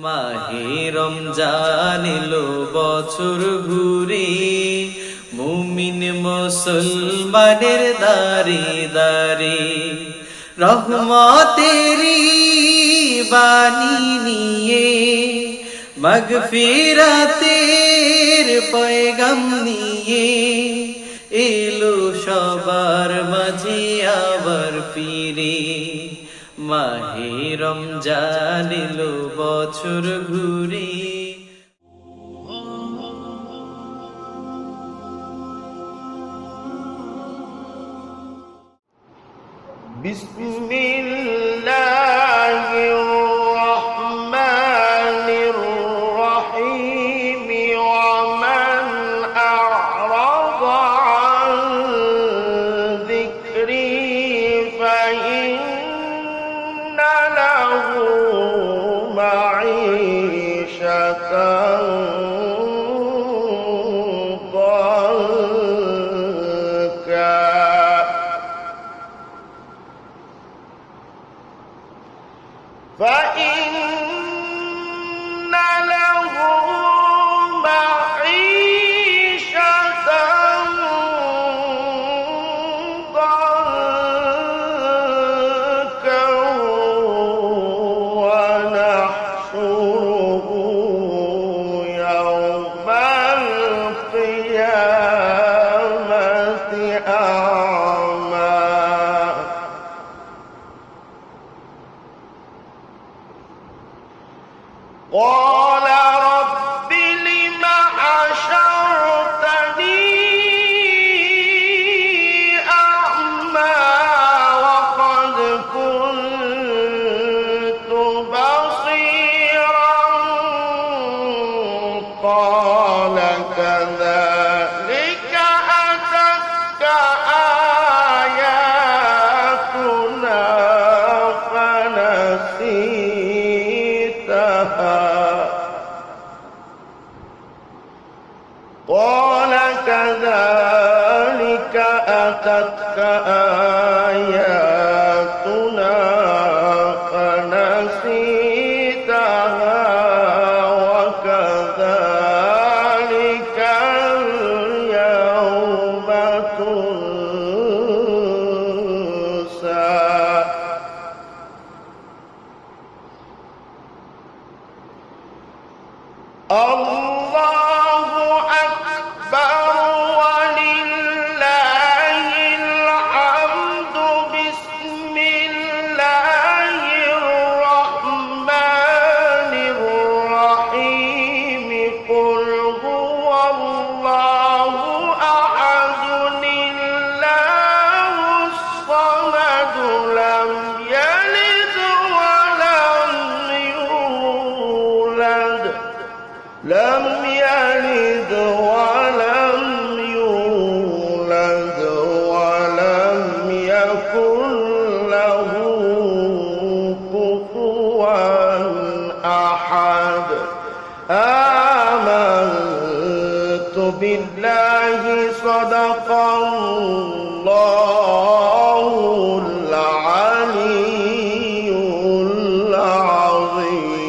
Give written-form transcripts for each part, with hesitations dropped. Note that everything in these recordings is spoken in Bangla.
মাহে রমজান এলো বছর ঘুরে, মুমিন মুসলমানের দারে দারে রহমতেরি বাণী নিয়ে, মাগফিরাতের পয়গাম নিয়ে এলো সবার মাঝে আবার ফিরে। মাহে রমজান এলো বছর ঘুরে। বিসমিল্লাহির রহমানির রহিম। ওয়া মান আ'রাদা আন যিকরি ফাইন্না লাহু মাঈশাতান ضنكا فإن له معيشة ضنكا ونحشره يوم القيامة أعمى. قال رب لم حشرتني أعمى وقد كنت بصيرا. قال كذلك أتتك آياتنا فنسيتها. قال كذلك أتتك آياتنا فنسيتها وكذلك اليوم تنسى. الله أكبر ولله الحمد. بسم الله الرحمن الرحيم. قل هو الله أحد الله الصمد لم يلد ولم يولد ولم يكن له كفوا أحد. آمنت بالله صدق الله العلي العظيم.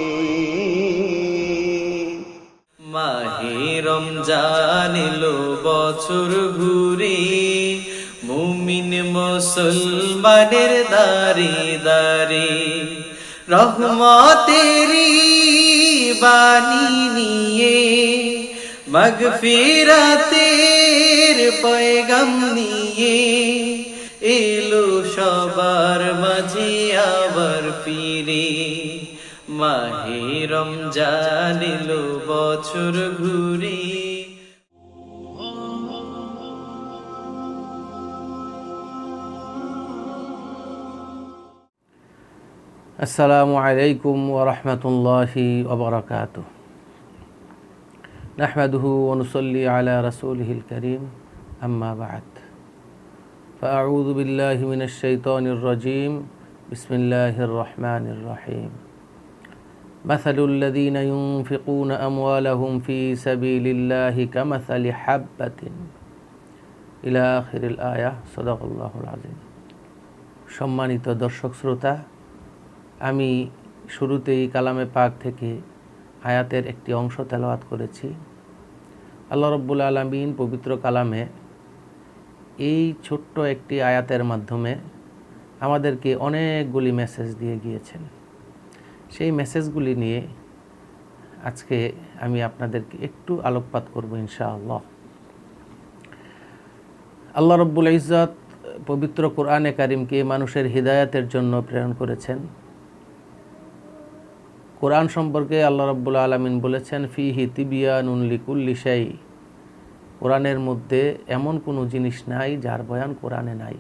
মাহে রমজান এলো বছর ঘুরে, মুমিন মুসলমানের দারে দারে রহমতেরি বাণী নিয়ে, মাগফিরাতের পয়গাম নিয়ে এলো সবার মাঝে আবার ফিরে। মাহে রমজান এলো বছর ঘুরে। আসসালামু আলাইকুম ওয়া রাহমাতুল্লাহি ওয়া বারাকাতুহু। নাহমাদুহু ওয়া নুসাল্লি আলা রাসূলিহিল কারীম, আম্মা বা'দ। ফাআউযু বিল্লাহি মিনাশ শাইতানির রাজীম। বিসমিল্লাহির রহমানির রহিম। মাসালুল লাযীনা ইউনফিকুনা আমওয়ালাহুম ফী সাবিলিল্লাহি কামাসালি হাববাতিন ইলা আখিরিল আয়াহ। সাদাকাল্লাহুল আযীম। সম্মানিত দর্শক শ্রোতা, আমি শুরুতেই কালামে পাক থেকে আয়াতের একটি অংশ তেলাওয়াত করেছি। আল্লাহ রাব্বুল আলামিন পবিত্র কালামে এই ছোট্ট একটি আয়াতের মাধ্যমে আমাদেরকে অনেকগুলি মেসেজ দিয়ে গিয়েছেন। সেই মেসেজগুলি নিয়ে আজকে আমি আপনাদেরকে একটু আলোকপাত করব ইনশাআল্লাহ। আল্লাহ রাব্বুল ইজ্জত পবিত্র কোরআনে কারিমকে মানুষের হিদায়াতের জন্য প্রেরণ করেছেন। কোরআন সম্পর্কে আল্লাহ রাব্বুল আলামিন বলেছেন, ফিহি তিবিয়ানুন লিকুল্লি শাই। কোরআনের মধ্যে এমন কোনো জিনিস নাই যার বয়ান কোরআনে নাই।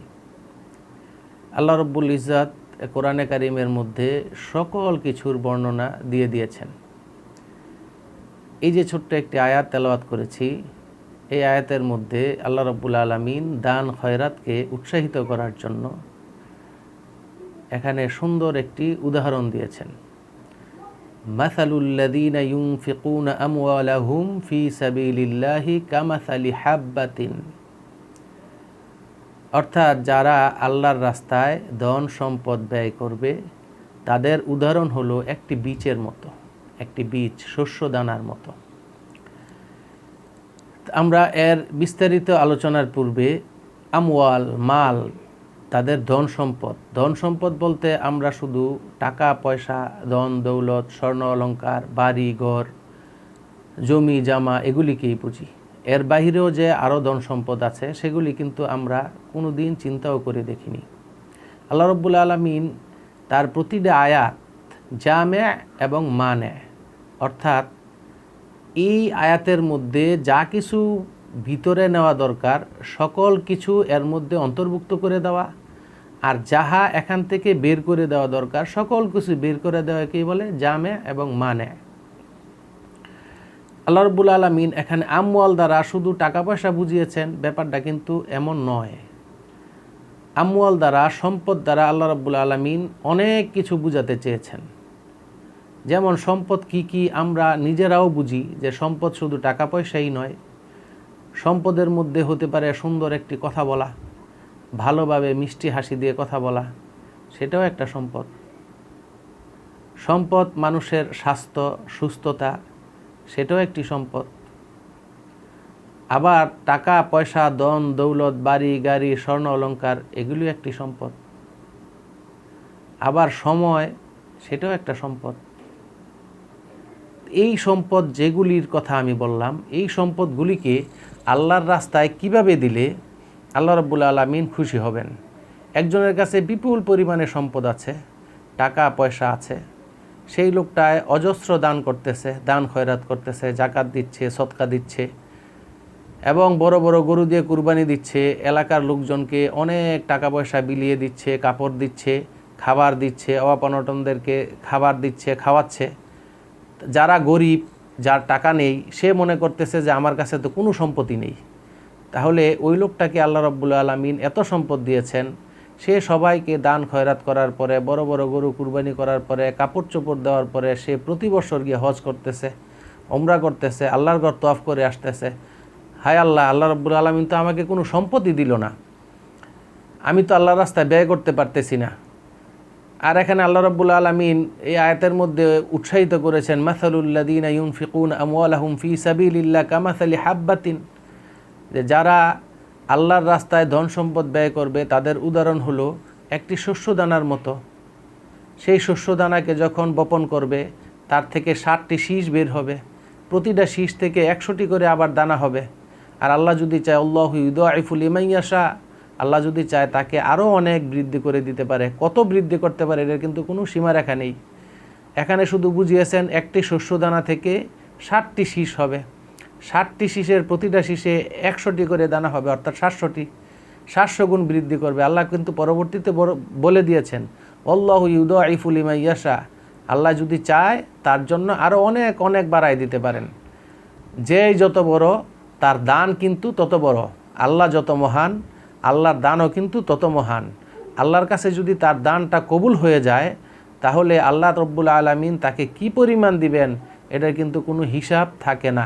আল্লাহ রাব্বুল ইজ্জত কোরআনে কারিমের মধ্যে সকল কিছুর বর্ণনা দিয়ে দিয়েছেন। এই যে ছোট্ট একটি আয়াত তেলাওয়াত করেছি, এই আয়াতের মধ্যে আল্লাহ রাব্বুল আলামিন দান খয়রাতকে উৎসাহিত করার জন্য এখানে সুন্দর একটি উদাহরণ দিয়েছেন। মাসালুল্লাযীনা ইউনফিকুনা আমওয়ালাহুম ফি সাবিলিল্লাহি কামাসালি হাব্বাতিন। অর্থাৎ যারা আল্লাহর রাস্তায় ধন সম্পদ ব্যয় করবে তাদের উদাহরণ হলো একটি বীজের মতো, একটি বীজ শস্য দানার মতো। আমরা এর বিস্তারিত আলোচনার পূর্বে আমওয়াল, মাল, তাদের ধন সম্পদ বলতে আমরা শুধু টাকা পয়সা, ধন দৌলত, স্বর্ণ অলংকার, বাড়ি ঘর, জমি জামা এগুলিকেই বুঝি। এর বাহিরেও যে আরও ধন সম্পদ আছে সেগুলি কিন্তু আমরা কোনো দিন চিন্তাও করে দেখিনি। আল্লাহ রাব্বুল আলামিন তার প্রতিটা আয়াত জামে এবং মানে, অর্থাৎ এই আয়াতের মধ্যে যা কিছু ভিতরে নেওয়া দরকার সকল কিছু এর মধ্যে অন্তর্ভুক্ত করে দেওয়া, আর যাহা এখান থেকে বের করে দেওয়া দরকার সকল কিছু বের করে দেওয়াকেই বলে জামে এবং মানে। আল্লাহ রাব্বুল আলামিন এখানে আমওয়াল দ্বারা শুধু টাকা পয়সা বুঝিয়েছেন, ব্যাপারটা কিন্তু এমন নয়। আমওয়াল দ্বারা, সম্পদ দ্বারা আল্লাহ রাব্বুল আলামিন অনেক কিছু বুঝাতে চেয়েছেন। যেমন সম্পদ কি কি আমরা নিজেরাও বুঝি যে সম্পদ শুধু টাকা পয়সাই নয়। সম্পদের মধ্যে হতে পারে সুন্দর একটি কথা বলা, ভালোভাবে মিষ্টি হাসি দিয়ে কথা বলা, সেটাও একটা সম্পদ। সম্পদ মানুষের স্বাস্থ্য, সুস্থতা, সেটাও একটি সম্পদ। আবার টাকা পয়সা, ধন দৌলত, বাড়ি গাড়ি, স্বর্ণ অলংকার এগুলিও একটি সম্পদ। আবার সময়, সেটাও একটা সম্পদ। এই সম্পদ যেগুলির কথা আমি বললাম, এই সম্পদগুলিকে আল্লাহর রাস্তায় কিভাবে দিলে আল্লাহ রাব্বুল আলামিন খুশি হবেন। একজনের কাছে বিপুল পরিমাণে সম্পদ আছে, টাকা পয়সা আছে, সেই লোকটায় অজস্র দান করতেছে, দান খয়রাত করতেছে, জাকাত দিচ্ছে, সদকা দিচ্ছে এবং বড় বড় গরু দিয়ে কুরবানি দিচ্ছে, এলাকার লোকজনকে অনেক টাকা পয়সা বিলিয়ে দিচ্ছে, কাপড় দিচ্ছে, খাবার দিচ্ছে, অভাব-অনটনদেরকে খাবার দিচ্ছে, খাওয়াচ্ছে। যারা গরিব, যার টাকা নেই, সে মনে করতেছে যে আমার কাছে তো কোনো সম্পত্তি নেই। তাহলে ওই লোকটাকে আল্লাহ রাব্বুল আলামিন এত সম্পদ দিয়েছেন, সে সবাইকে দান খয়রাত করার পরে, বড় বড় গরু কুরবানি করার পরে, কাপড় চোপড় দেওয়ার পরে সে প্রতি বছর গিয়ে হজ করতেছে, ওমরা করতেছে, আল্লাহর ঘর তওয়াফ করে আসতেছে। হায় আল্লাহ, আল্লাহ রাব্বুল আলামিন তো আমাকে কোনো সম্পত্তি দিল না, আমি তো আল্লাহর রাস্তায় ব্যয় করতে পারতেছি না। আর এখানে আল্লাহ রাব্বুল আলামিন এই আয়াতের মধ্যে উৎসাহিত করেছেন, মাসালুল্লাযীনা ইউনফিকুনা আমওয়ালাহুম ফি সাবিলিল্লাহি কামাসালি হাব্বাতিন, যে যারা আল্লাহর রাস্তায় ধন সম্পদ ব্যয় করবে তাদের উদাহরণ হলো একটি শস্যদানার মতো। সেই শস্যদানাকে যখন বপন করবে তার থেকে 60টি শীষ বের হবে, প্রতিটা শীষ থেকে 100টি করে আবার দানা হবে। আর আল্লাহ যদি চায়, আল্লাহু ইউদাইফু লিমান ইয়াশা, আল্লাহ যদি চায় তাকে আরও অনেক বৃদ্ধি করে দিতে পারে। কত বৃদ্ধি করতে পারে এর কিন্তু কোনো সীমারেখা নেই। এখানে শুধু বুঝিয়েছেন একটি শস্যদানা থেকে 60টি শীষ হবে, 60টি শীষের প্রতিটা শীষে 100টি করে দানা হবে, অর্থাৎ 700টি, 700 গুণ বৃদ্ধি করবে। আল্লাহ কিন্তু পরবর্তীতে বলে দিয়েছেন, আল্লাহু ইউদাইফু লিমান ইয়াশা, আল্লাহ যদি চায় তার জন্য আরও অনেক অনেক বাড়াই দিতে পারেন। যেই যত বড় তার দান কিন্তু তত বড়। আল্লাহ যত মহান, আল্লাহর দানও কিন্তু তত মহান। আল্লাহর কাছে যদি তার দানটা কবুল হয়ে যায় তাহলে আল্লাহ রব্বুল আলামিন তাকে কি পরিমাণ দিবেন এটার কিন্তু কোনো হিসাব থাকে না।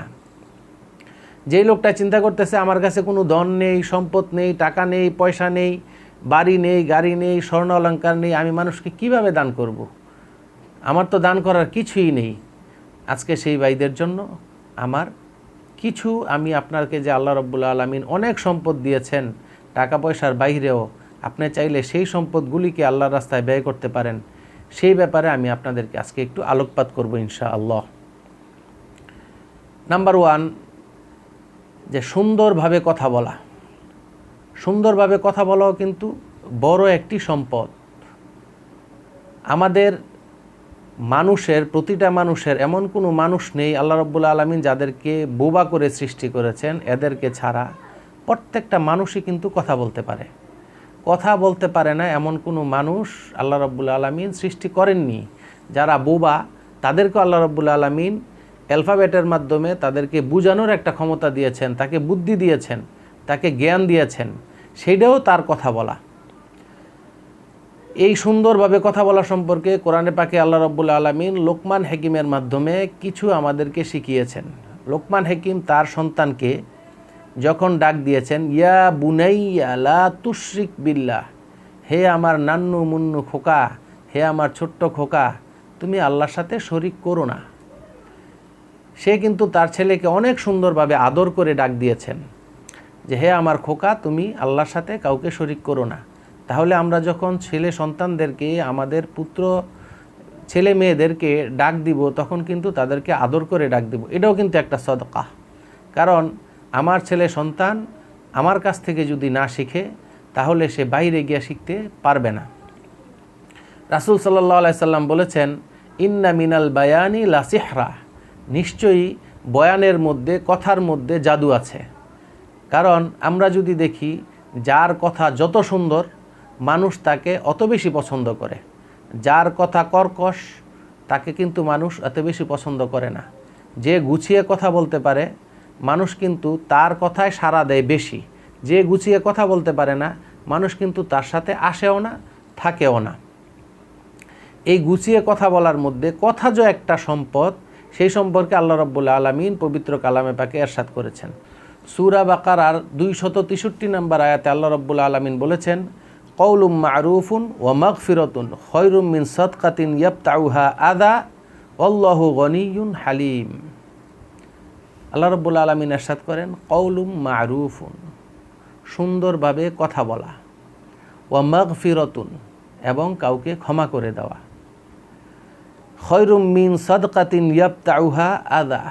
যেই লোকটা চিন্তা করতেছে আমার কাছে কোনো ধন নেই, সম্পদ নেই, টাকা নেই, পয়সা নেই, বাড়ি নেই, গাড়ি নেই, স্বর্ণ অলংকার নেই, আমি মানুষকে কিভাবে দান করব? আমার তো দান করার কিছুই নেই। আজকে সেই ভাইদের জন্য আমার কিছু, আমি আপনাকে যে আল্লাহ রাব্বুল আলামিন অনেক সম্পদ দিয়েছেন টাকা পয়সার বাইরেও, আপনি চাইলে সেই সম্পদগুলিকে আল্লাহর রাস্তায় ব্যয় করতে পারেন, সেই ব্যাপারে আমি আপনাদেরকে আজকে একটু আলোকপাত করব ইনশাআল্লাহ। নাম্বার 1, যে সুন্দরভাবে কথা বলা। সুন্দরভাবে কথা বলাও কিন্তু বড় একটি সম্পদ। আমাদের মানুষের, প্রতিটা মানুষের এমন কোনো মানুষ নেই আল্লাহ রাব্বুল আলামিন যাদেরকে বোবা করে সৃষ্টি করেছেন, এদেরকে ছাড়া প্রত্যেকটা মানুষই কিন্তু কথা বলতে পারে। কথা বলতে পারে না এমন কোনো মানুষ আল্লাহ রাব্বুল আলামিন সৃষ্টি করেননি। যারা বোবা তাদেরকে আল্লাহ রাব্বুল আলামিন অ্যালফাবেটের মাধ্যমে তাদেরকে বুঝানোর একটা ক্ষমতা দিয়েছেন, তাকে বুদ্ধি দিয়েছেন, তাকে জ্ঞান দিয়েছেন, সেইটাও তার কথা বলা। এই সুন্দরভাবে কথা বলা সম্পর্কে কোরআনে পাকে আল্লাহ রাব্বুল আলামিন লোকমান হাকিমের মাধ্যমে কিছু আমাদেরকে শিখিয়েছেন। লোকমান হাকিম তার সন্তানকে যখন ডাক দিয়েছেন, ইয়া বুনাইয়া লা তুশরিক বিল্লাহ, হে আমার নান্নু মুন্নু খোকা, হে আমার ছোট্ট খোকা, তুমি আল্লাহর সাথে শরিক করো না। সে কিন্তু তার ছেলেকে অনেক সুন্দরভাবে আদর করে ডাক দিয়েছেন যে হে আমার খোকা, তুমি আল্লাহর সাথে কাউকে শরিক করো না। তাহলে আমরা যখন ছেলে সন্তানদেরকে, আমাদের পুত্র ছেলে মেয়েদেরকে ডাক দিব, তখন কিন্তু তাদেরকে আদর করে ডাক দিব। এটাও কিন্তু একটা সদকা। কারণ আমার ছেলে সন্তান আমার কাছ থেকে যদি না শিখে, তাহলে সে বাইরে গিয়ে শিখতে পারবে না। রাসূল সাল্লাল্লাহু আলাইহি সাল্লাম বলেছেন, ইন্না মিনাল বায়ানি লা সিহরা, নিশ্চয়ই বয়ানের মধ্যে, কথার মধ্যে জাদু আছে। কারণ আমরা যদি দেখি, যার কথা যত সুন্দর মানুষ তাকে অত বেশি পছন্দ করে, যার কথা কর্কশ তাকে কিন্তু মানুষ এত বেশি পছন্দ করে না। যে গুছিয়ে কথা বলতে পারে মানুষ কিন্তু তার কথায় সাড়া দেয় বেশি। যে গুছিয়ে কথা বলতে পারে না মানুষ কিন্তু তার সাথে আসেও না, থাকেও না। এই গুছিয়ে কথা বলার মধ্যে কথা যে একটা সম্পদ, সেই সম্পর্কে আল্লাহ রাব্বুল আলামিন পবিত্র কালামে পাকে ইরশাদ করেছেন। সূরা বাকারার 263 নম্বর আয়াতে আল্লাহ রাব্বুল আলামিন বলেছেন, কওলুম মা'রুফুন ওয়া মাগফিরাতুন খায়রুম মিন সাদকাতিন ইয়াবতাউহা আযা আল্লাহু গনিয়্যুন হালিম। আল্লাহ রাব্বুল আলামিন ইরশাদ করেন, কওলুম মা'রুফুন, সুন্দরভাবে কথা বলা, ওয়া মাগফিরাতুন, এবং কাউকে ক্ষমা করে দেওয়া, খায়রুম মিন সাদকাতিন ইয়াবতাউহা আযা,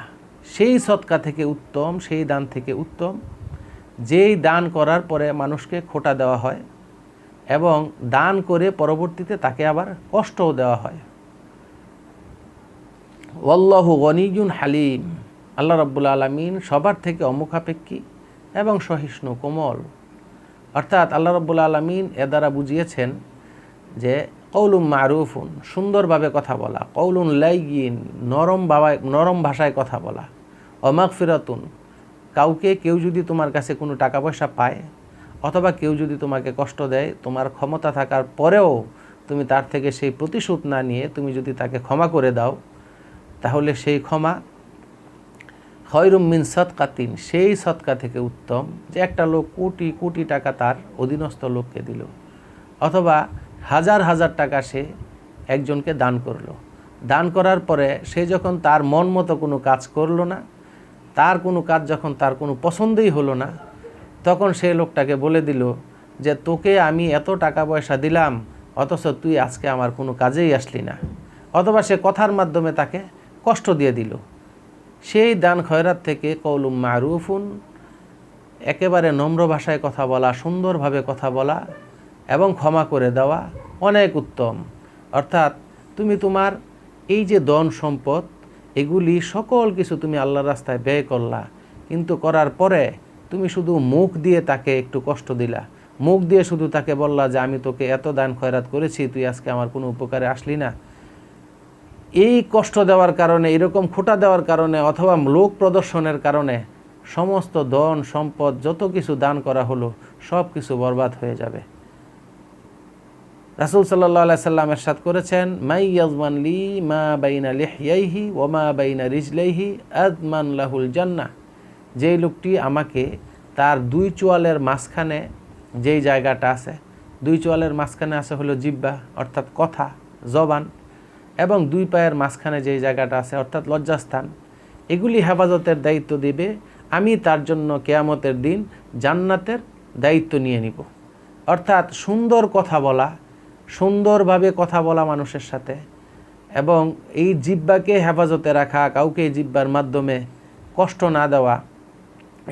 সেই সদকা থেকে উত্তম, সেই দান থেকে উত্তম যেই দান করার পরে মানুষকে খোঁটা দেওয়া হয় এবং দান করে পরবর্তীতে তাকে আবার কষ্টও দেওয়া হয়। আল্লাহু গনিয়্যুন হালিম, আল্লাহ রাব্বুল আলামিন সবার থেকে অমুখাপেক্ষী এবং সহিষ্ণু, কোমল। অর্থাৎ আল্লাহ রাব্বুল আলামিন এ দ্বারা বুঝিয়েছেন যে কওলুম মা'রুফুন, সুন্দরভাবে কথা বলা, কওলুন লাইয়িন, নরম ভাষায় কথা বলা, ওয়া মাগফিরাতুন, কাউকে, কেউ যদি তোমার কাছে কোনো টাকা পয়সা পায় অথবা কেউ যদি তোমাকে কষ্ট দেয়, তোমার ক্ষমতা থাকার পরেও তুমি তার থেকে সেই প্রতিশোধ না নিয়ে তুমি যদি তাকে ক্ষমা করে দাও, তাহলে সেই ক্ষমা খায়রুম মিন সাদকাতিন, সেই সদকা থেকে উত্তম যে একটা লোক কোটি কোটি টাকা তার অধীনস্থ লোককে দিল, অথবা হাজার হাজার টাকা সে একজনকে দান করলো। দান করার পরে সে যখন তার মন মতো কোনো কাজ করলো না, তার কোনো কাজ যখন তার কোনো পছন্দই হলো না, তখন সেই লোকটাকে বলে দিল যে তোকে আমি এত টাকা পয়সা দিলাম, অথচ তুই আজকে আমার কোনো কাজেই আসলি না। অথবা সে কথার মাধ্যমে তাকে কষ্ট দিয়ে দিল। সেই দান খয়রাত থেকে কওলুম মা'রুফুন, একেবারে নম্র ভাষায় কথা বলা, সুন্দরভাবে কথা বলা এবং ক্ষমা করে দেওয়া অনেক উত্তম। অর্থাৎ তুমি তোমার এই যে ধন সম্পদ, এগুলি সকল কিছু তুমি আল্লাহর রাস্তায় ব্যয় করলা, কিন্তু করার পরে তুমি শুধু মুখ দিয়ে তাকে একটু কষ্ট দিলা, মুখ দিয়ে শুধু তাকে বললা যে আমি তোকে এত দান খয়রাত করেছি, তুই আজকে আমার কোনো উপকারে আসলি না। এই কষ্ট দেওয়ার কারণে, এরকম খোঁটা দেওয়ার কারণে অথবা লোক প্রদর্শনের কারণে সমস্ত ধন সম্পদ যত কিছু দান করা হলো সব কিছু বরবাদ হয়ে যাবে। রাসূল সাল্লাল্লাহু আলাইহি সাল্লাম ইরশাদ করেছেন, মাই ইয়াজমান লি মা বাইনা লিহইয়াইহি ওয়া মা বাইনা রিজলাইহি আযমান লাহুল জান্নাহ, যেই লোকটি আমাকে তার দুই চোয়ালের মাঝখানে যেই জায়গাটা আছে, দুই চোয়ালের মাঝখানে আছে হলো জিহ্বা, অর্থাৎ কথা, জবান, এবং দুই পায়ের মাঝখানে যেই জায়গাটা আছে অর্থাৎ লজ্জাস্থান, এগুলি হেফাজতের দায়িত্ব দিবে। আমি তার জন্য কিয়ামতের দিন জান্নাতের দায়িত্ব নিয়ে নিব। অর্থাৎ সুন্দর কথা বলা, সুন্দরভাবে কথা বলা মানুষের সাথে, এবং এই জিহ্বাকে হেফাজতে রাখা, কাউকে এই জিহ্বার মাধ্যমে কষ্ট না দেওয়া,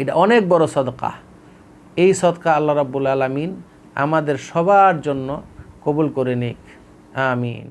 এটা অনেক বড় সদকা। এই সদকা আল্লাহ রাব্বুল আলামিন আমাদের সবার জন্য কবুল করে নিক, আমিন।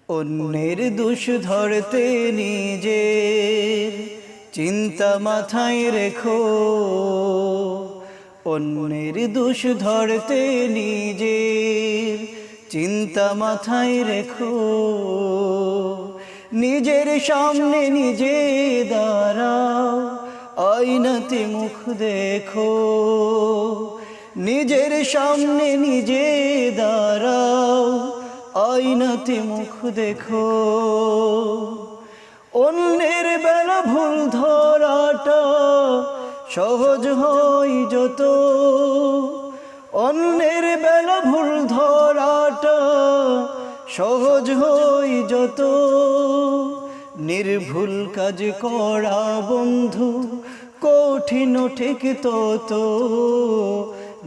অন্যের দোষ ধরতে নিজের চিন্তা মাথায় রেখো, অন্যের দোষ ধরতে নিজের চিন্তা মাথায় রেখো। নিজের সামনে নিজে দাঁড়াও, আয়নাতে মুখ দেখো। নিজের সামনে নিজে দাঁড়াও, আয়নাতে মুখ দেখো। অন্যের বেলা ভুল ধরাটা সহজ হয় যত, অন্যের বেলা ভুল ধরাটা সহজ হয় যত। নির্ভুল কাজ করা বন্ধু কঠিন ঠিক তত,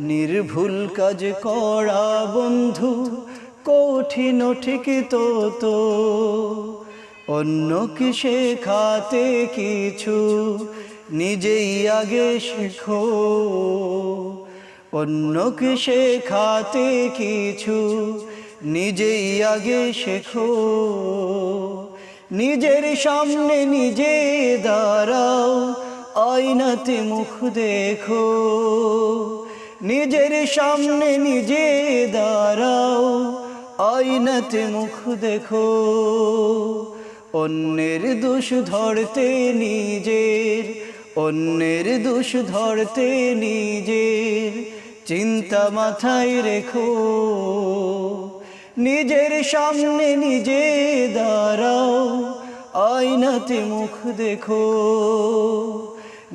নির্ভুল কাজ করা বন্ধু কঠিন ঠিক তত। অন্যকে শেখাতে কিছু নিজেই আগে শেখো, অন্যকে শেখাতে কিছু নিজেই আগে শেখো। নিজের সামনে নিজে দাঁড়াও, আয়নাতে মুখ দেখো। নিজের সামনে নিজে দাঁড়াও, আয়নাতে মুখ দেখো। অন্যের দোষ ধরতে নিজের, অন্যের দোষ ধরতে নিজের চিন্তা মাথায় রেখো। নিজের সামনে নিজে দাঁড়াও, আয়নাতে মুখ দেখো।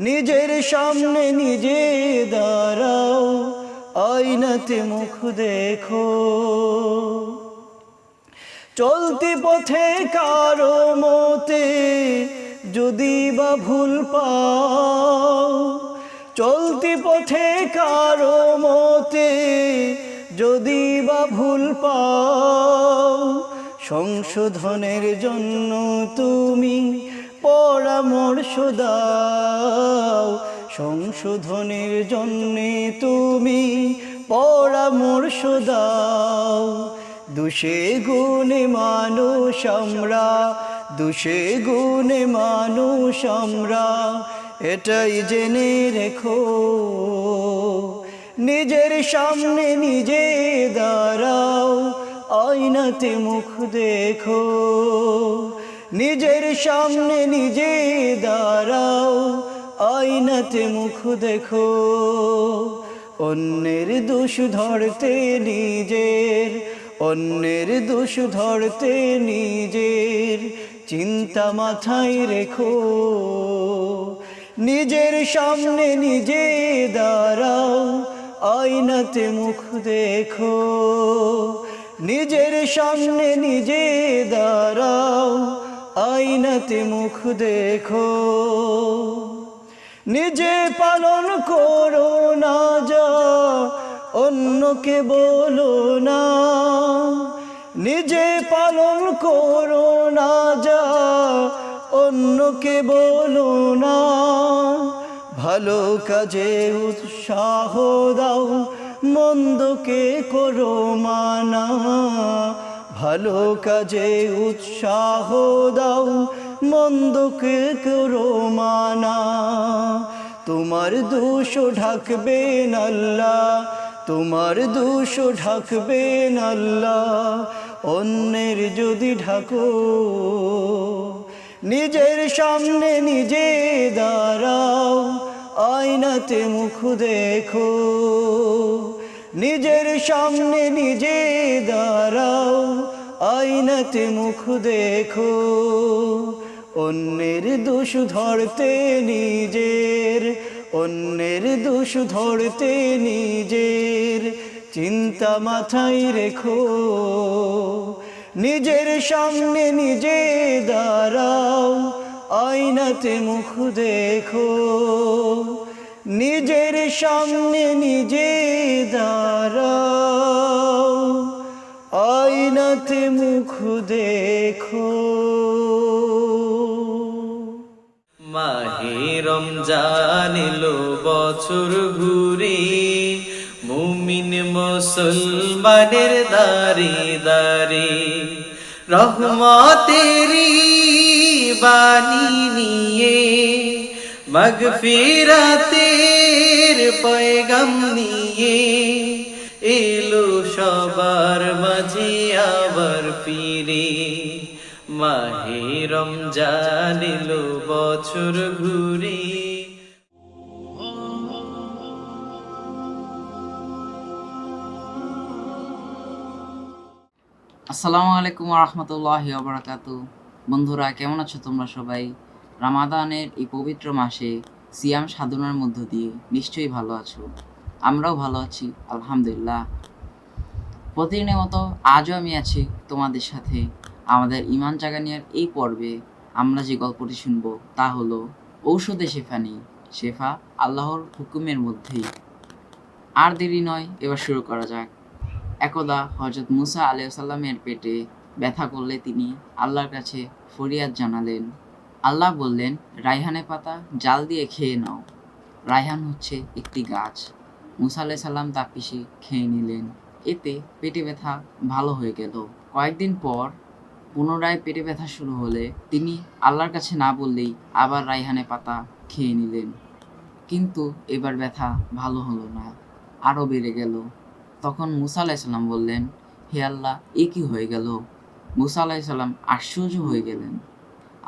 নিজের সামনে নিজে দাঁড়াও, আয়নাতে মুখ দেখো। চলতি পথে কারো মতে যদি বা ভুল পাও, চলতি পথে কারো মতে যদি বা ভুল পাও, সংশোধনের জন্য তুমি পরামর্শ দাও। সংশোধনের জন্যে তুমি পরামর্শ দাও। দোষে গুণে মানুষ আমরা, দোষে গুণে মানুষ আমরা, এটাই জেনে রেখো। নিজের সামনে নিজে দাঁড়াও, আয়নাতে মুখ দেখো। নিজের সামনে নিজে দাঁড়াও, আয়নাতে মুখ দেখো। অন্যের দোষ ধরতে নিজের, অন্যের দোষ ধরতে নিজের চিন্তা মাথায় রেখো। নিজের সামনে নিজে দাঁড়াও, আয়নাতে মুখ দেখো। নিজের সামনে নিজে দাঁড়াও, আয়নাতে মুখ দেখো। নিজে পালন করো না যা অন্যকে বলো না, নিজে পালন করো না যা অন্যকে বলো না। ভালো কাজে উৎসাহ দাও, মন্দকে করো মানা। ভালো কাজে উৎসাহ দাও, মন্দকে করো মানা। তোমার দোষ ঢাকবেন আল্লাহ, তোমার দোষ ঢাকবেন আল্লাহ। অন্যের যদি ঢাকো, নিজের সামনে নিজে দাঁড়াও, আয়নাতে মুখ দেখো। নিজের সামনে নিজে দাঁড়াও, আয়নাতে মুখ দেখো। অন্যের দোষ ধরতে নিজের, অন্যের দোষ ধরতে নিজের চিন্তা মাথায় রেখো। নিজের সামনে নিজে দাঁড়াও, আয়নাতে মুখ দেখো। নিজের সামনে নিজে দাঁড়াও, আয়নাতে মুখ দেখো। মাহে রমজান এলো বছর ঘুরে, মুমিন মুসলমানের দারে দারে রহমতেরি বাণী নিয়ে, মাগফিরাতের পয়গাম নিয়ে এলো সবার মাঝে আবার ফিরে। মাহে রমজান এলো বছর ঘুরে। আসসালামু আলাইকুম ওয়া রাহমাতুল্লাহি ওয়া বারাকাতুহু। বন্ধুরা, কেমন আছো তোমরা সবাই? রমাদানের এই পবিত্র মাসে সিয়াম সাধনার মধ্য দিয়ে নিশ্চয়ই ভালো আছো। আমরাও ভালো আছি আলহামদুলিল্লাহ। প্রতিদিনের মতো আজও আমি আছি তোমাদের সাথে। আমাদের ঈমান জাগানিয়ার এই পর্বে আমরা যে গল্পটি শুনবো তা হলো ঔষধে শেফা নেই, শেফা আল্লাহর হুকুমের মধ্যেই। আর দেরি নয়, এবার শুরু করা যাক। একদা হযরত মুসা আলাইহিস সালামের পেটে ব্যথা করলে তিনি আল্লাহর কাছে ফরিয়াদ জানালেন। আল্লাহ বললেন, রায়হানের পাতা জাল দিয়ে খেয়ে নাও। রায়হান হচ্ছে একটি গাছ। মুসা আলাইহিস সালাম তা পিষে খেয়ে নিলেন। এতে পেটে ব্যথা ভালো হয়ে গেল। কয়েকদিন পর পুনরায় পেটে ব্যথা শুরু হলে তিনি আল্লাহর কাছে না বললেই আবার রায়হানের পাতা খেয়ে নিলেন। কিন্তু এবার ব্যথা ভালো হলো না, আরও বেড়ে গেল। তখন মুসা আলাইহিস সালাম বললেন, হে আল্লাহ, এ কি হয়ে গেল? মুসা আলাইহিস সালাম আশ্চর্য হয়ে গেলেন।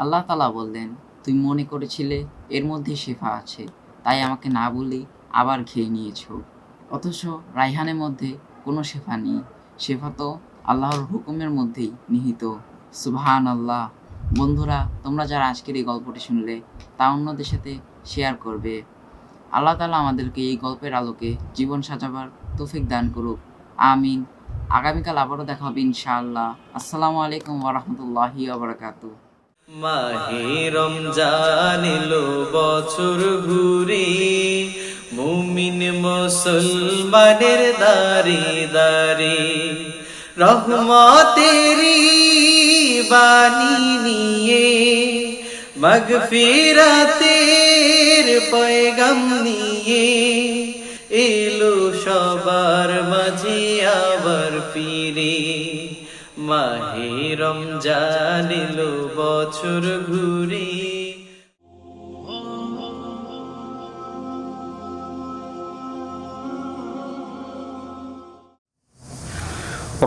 আল্লাহ তাআলা বললেন, তুমি মনে করেছিলে এর মধ্যে শেফা আছে, তাই আমাকে না বলেই আবার খেয়ে নিয়েছো। অথচ রায়হানের মধ্যে কোনো শেফা নেই, শেফা তো আল্লাহর হুকুমের মধ্যেই নিহিত। সুবহানাল্লাহ। বন্ধুরা, তোমরা যারা আজকের এই গল্পটি শুনলে তা অন্যদের সাথে শেয়ার করবে। আল্লাহ তাআলা আমাদেরকে এই গল্পের আলোকে জীবন সাজাবার তৌফিক দান করুক, আমিন। আগামীকাল আবারও দেখা হবে ইনশাআল্লাহ। আসসালামু আলাইকুম ওয়া রাহমাতুল্লাহি ওয়া বারাকাতুহু। মাহে রমজান এলো বছর ঘুরে, মুমিন মুসলমানের দারে দারে রহমতেরি বাণী নিয়ে, মাগফিরাতের পয়গাম নিয়ে এলো সবার মাঝে আবার ফিরে। মাহে রমজান এলো বছর ঘুরে।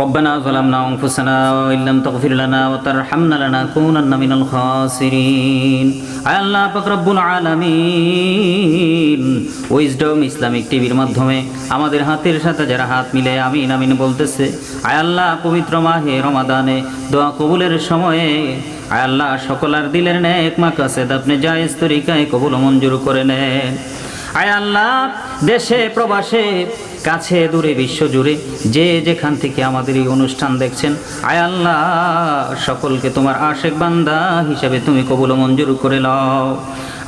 ربنا ظلمنا أنفسنا وإن لم تغفر لنا وترحمنا لنكونن من الخاسرين আয় আল্লাহ পাক রব্বুল আলামিন, উইজডম ইসলামিক টিভির মাধ্যমে আমাদের হাতের সাথে যারা হাত মিলে আমিন আমিন বলতেছে, আয় আল্লাহ পবিত্র মাহে রমাদানে দোয়া কবুলের সময়ে আয় আল্লাহ সকলের দিলের নেক মাকাসেদ আপনি জায়েজ তরিকায় কবুল মঞ্জুর করে নেন। আয় আল্লাহ দেশে প্রবাসে কাছে দূরে বিশ্ব জুড়ে যে যেখান থেকে আমাদের এই অনুষ্ঠান দেখছেন, আয় আল্লাহ সকলকে তোমার আশেক বান্দা হিসেবে তুমি কবুল মঞ্জুর করে নাও।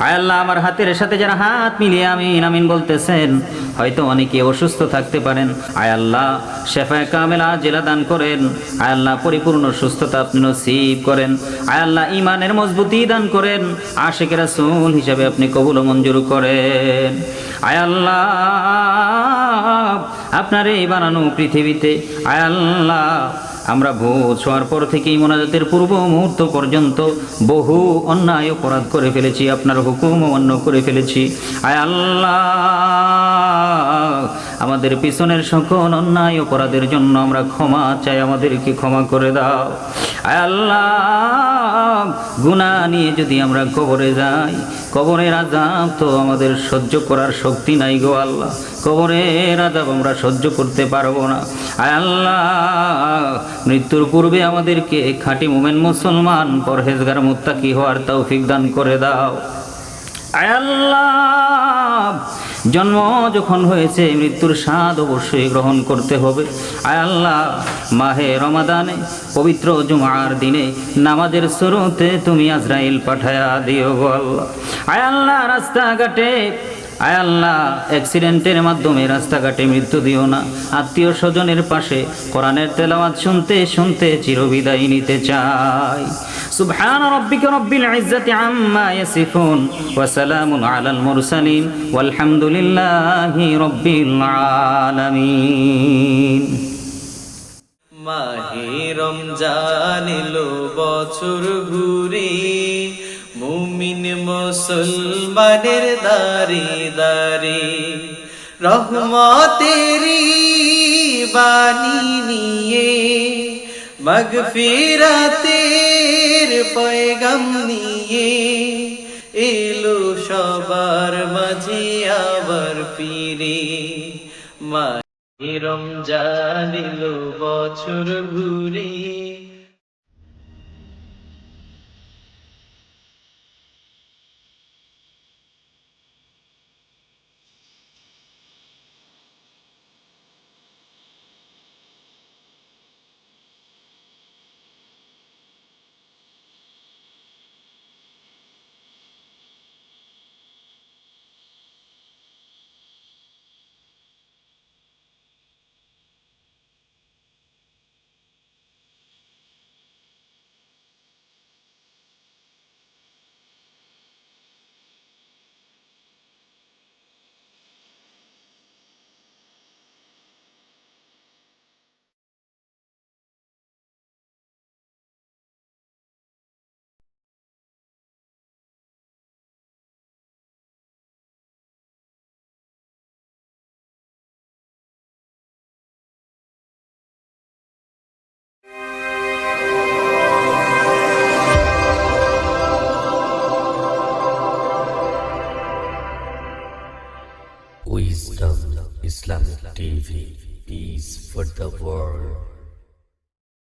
আয় আল্লাহ আমার হাতের সাথে যারা হাত মিলিয়ে আমিন আমিন বলতেছেন, হয়তো অনেকে অসুস্থ থাকতে পারেন, আয় আল্লাহ শেফায়ে কামেলা জেলা দান করেন। আয় আল্লাহ পরিপূর্ণ সুস্থতা আপনি নসিব করেন। আয় আল্লাহ ঈমানের মজবুতি দান করেন। আশিক রাসূল হিসেবে আপনি কবুল মঞ্জুর করেন। আয় আল্লাহ আপনার এই বানানো পৃথিবীতে আয় আল্লাহ আমরা ভোর ছোঁয়ার পর থেকেই মোনাজাতের পূর্ব মুহূর্ত পর্যন্ত বহু অন্যায় অপরাধ করে ফেলেছি, আপনার হুকুম অমান্য করে ফেলেছি। আয় আল্লাহ, আমাদের পিছনের সকল অন্যায় অপরাধের জন্য আমরা ক্ষমা চাই, আমাদেরকে ক্ষমা করে দাও। আয় আল্লাহ, গুনাহ নিয়ে যদি আমরা কবরে যাই, কবরের আযাব তো আমাদের সহ্য করার শক্তি নাই গো আল্লাহ, কবরের আযাব আমরা সহ্য করতে পারবো না। আয় আল্লাহ, মৃত্যুর পূর্বে আমাদেরকে খাঁটি মুমিন মুসলমান পরহেজগার মুত্তাকি হওয়ার তৌফিক দান করে দাও। আয় আল্লাহ, জন্ম যখন হয়েছে মৃত্যুর স্বাদ অবশ্যই গ্রহণ করতে হবে। আয় আল্লাহ, মাহে রমাদানে পবিত্র জুমার দিনে নামাজের শুরুতে তুমি আজরাইল পাঠায়া দিও গো আল্লাহ। আয় আল্লাহ, রাস্তাঘাটে আয় আল্লাহ অ্যাক্সিডেন্টের মাধ্যমে রাস্তাঘাটে মৃত্যু দিও না। আত্মীয় স্বজনের পাশে কোরআনের তেলাওয়াত শুনতে শুনতে চিরবিদায় নিতে চাই। সুবহান রাব্বিকা রাব্বিল ইজ্জাতি আম্মা ইয়াসিফুন ওয়া সালামুন আলাল মুরসালিন ওয়ালহামদুলিল্লাহি রাব্বিল আলামিন। মাহে রমজান এলো বছর ঘুরে, মুমিন মুসলমানের দারে দারে রহমতেরি বাণী নিয়ে, মাগফিরাতের পয়গাম নিয়ে এলো সবার মাঝে আবার ফিরে। মাহে রমজান এলো বছর ঘুরে। Wisdom Islamic TV, peace for the world.